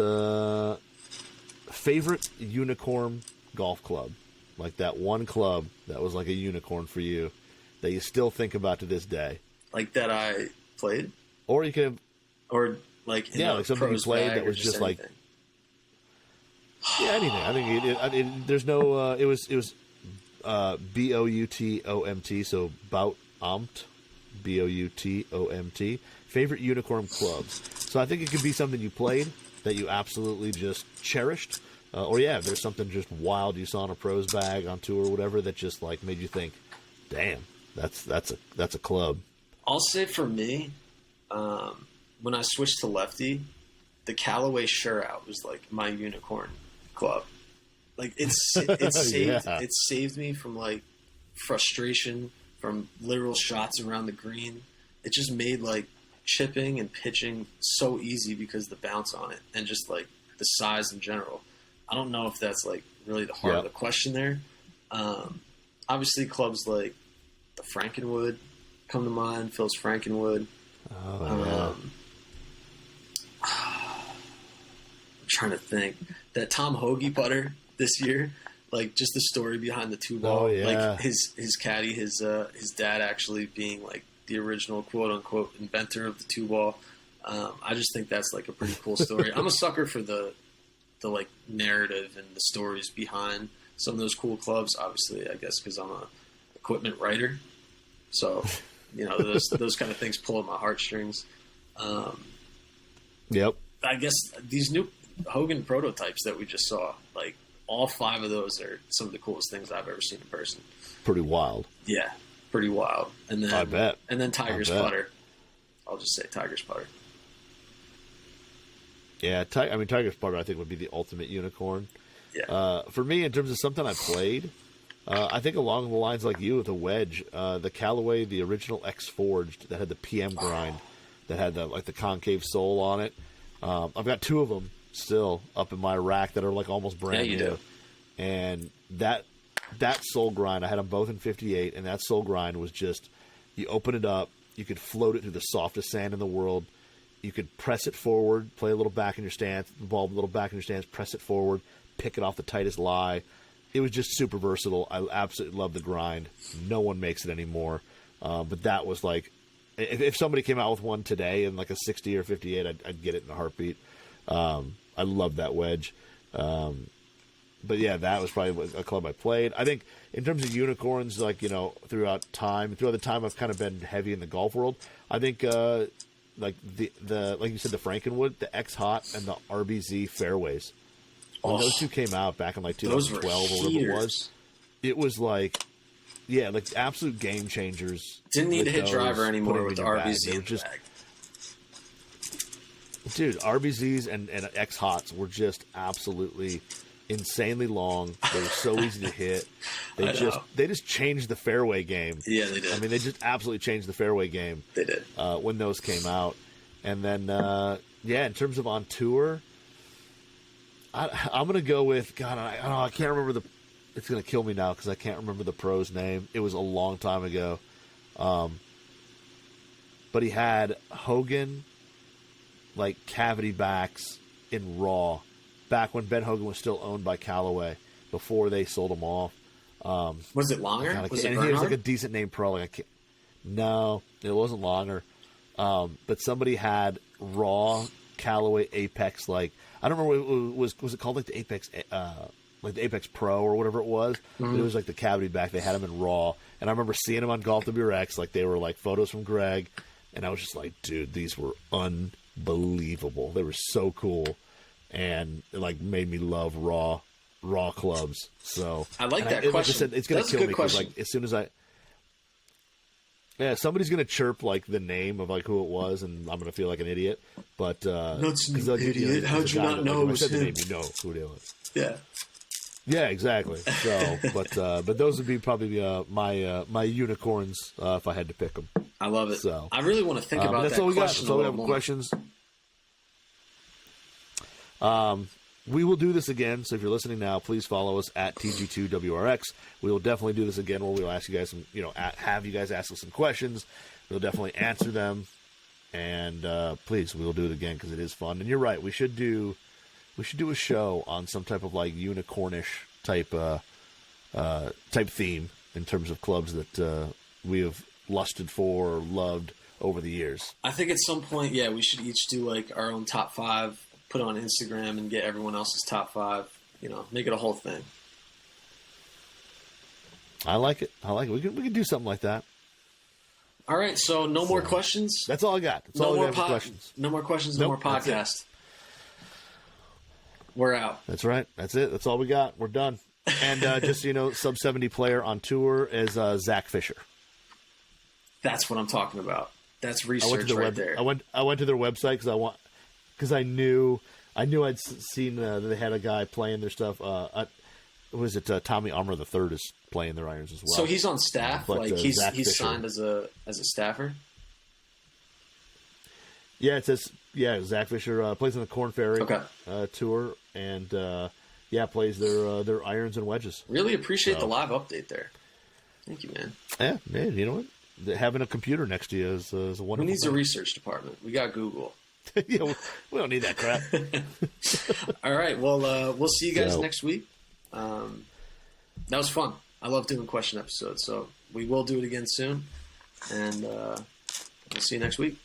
favorite unicorn golf club. Like that one club that was like a unicorn for you that you still think about to this day.
Like that I played?
Or you could have...
Or like in
like something you played that was just
anything.
Like... Yeah, anything. I think there's no... it was BOUTOMT, so Bout-Omt. BOUTOMT. Favorite unicorn clubs. So I think it could be something you played that you absolutely just cherished. Or there's something just wild you saw in a pros bag on tour or whatever that just like made you think, damn, that's a club.
I'll say for me, when I switched to lefty, the Callaway Sure-Out was like my unicorn club. Like it saved me from like frustration from literal shots around the green. It just made like chipping and pitching so easy because of the bounce on it and just like the size in general. I don't know if that's like really the heart of the question there. Obviously, clubs like the Frankenwood come to mind. Phil's Frankenwood. I'm trying to think. That Tom Hoagie putter this year, like just the story behind the 2-ball. Like his caddy, his dad actually being like the original quote unquote inventor of the 2-ball. I just think that's like a pretty cool story. I'm a sucker for the like narrative and the stories behind some of those cool clubs. Obviously, I guess because I'm a equipment writer, so you know those kind of things pull at my heartstrings.
Yep.
I guess these new Hogan prototypes that we just saw, like all 5 of those are some of the coolest things I've ever seen in person.
Pretty wild.
Yeah, pretty wild. And then
I bet.
And then Tiger's putter. I'll just say Tiger's putter.
Yeah, Tiger's putter I think would be the ultimate unicorn.
Yeah.
For me, in terms of something I played, I think along the lines like you with a wedge, the Callaway, the original X Forged that had the PM grind, that had the concave sole on it. I've got 2 of them still up in my rack that are like almost brand new.
Do.
And that sole grind, I had them both in 58, and that sole grind was just, you open it up, you could float it through the softest sand in the world. You could press it forward, play a little back in your stance, the ball a little back in your stance, press it forward, pick it off the tightest lie. It was just super versatile. I absolutely love the grind. No one makes it anymore. But that was like, if somebody came out with one today in like a 60 or 58, I'd get it in a heartbeat. I love that wedge. But yeah, that was probably a club I played. I think in terms of unicorns, like, throughout the time I've kind of been heavy in the golf world. I think like like you said, the Frankenwood, the X Hot, and the RBZ fairways. When those 2 came out back in like 2012 or whatever it was, it was like, yeah, like absolute game changers.
Didn't need to hit driver anymore with the RBZ in the bag.
Dude, RBZs and X Hots were just absolutely insanely long. They were so easy to hit. They just changed the fairway game.
Yeah, they did.
I mean, they just absolutely changed the fairway game.
They did.
When those came out. And then, in terms of on tour, I'm going to go with, God, I can't remember it's going to kill me now because I can't remember the pro's name. It was a long time ago. But he had Hogan, like, cavity backs in raw, back when Ben Hogan was still owned by Callaway, before they sold them off.
Was it longer? Was it
he was like a decent name pro. Like, no, it wasn't longer. But somebody had raw Callaway Apex, like, I don't remember what was it called, like the Apex, like the Apex Pro or whatever it was.
Mm-hmm.
But it was like the cavity back. They had them in raw, and I remember seeing them on Golf WRX. Like, they were like photos from Greg, and I was just like, dude, these were unbelievable. They were so cool, and it like made me love raw clubs. So
I like that question.
Like I said, it's gonna kill me because like as soon as somebody's gonna chirp like the name of like who it was, and I'm gonna feel like an idiot. But
that's an idiot. How'd you not know?
Like, if I said the name, you know who it was.
Yeah.
Yeah, exactly. So, but those would be probably my unicorns if I had to pick them.
I love it.
So
I really want to think about
that's
that
all we got.
question.
That's all we have for questions. We will do this again. So if you're listening now, please follow us at TG2WRX. We will definitely do this again where we'll ask you guys some, have you guys ask us some questions. We'll definitely answer them. And please, we'll do it again because it is fun. And you're right. We should do a show on some type of like unicornish type theme in terms of clubs that we have lusted for or loved over the years.
I think at some point, we should each do like our own top 5, put on Instagram and get everyone else's top 5, make it a whole thing.
I like it. We can do something like that.
All right. So no more questions.
That's all I got. That's all I have for questions.
No more questions. No more podcast. We're out.
That's right. That's it. That's all we got. We're done. And just sub 70 player on tour is Zach Fisher.
That's what I'm talking about. That's research there.
I went to their website because I knew I'd seen that they had a guy playing their stuff. Was it Tommy Armour III is playing their irons as well?
So he's on staff.
But,
like he's signed as a staffer.
Yeah, it says Zach Fisher plays on the Corn Ferry tour and plays their irons and wedges.
Really appreciate the live update there. Thank you, man.
Yeah, man. You know what? Having a computer next to you is a wonderful
Who needs
thing.
a research department? We got Google.
We don't need that crap.
All right. Well, we'll see you guys next week. That was fun. I love doing question episodes, so we will do it again soon. And we'll see you next week.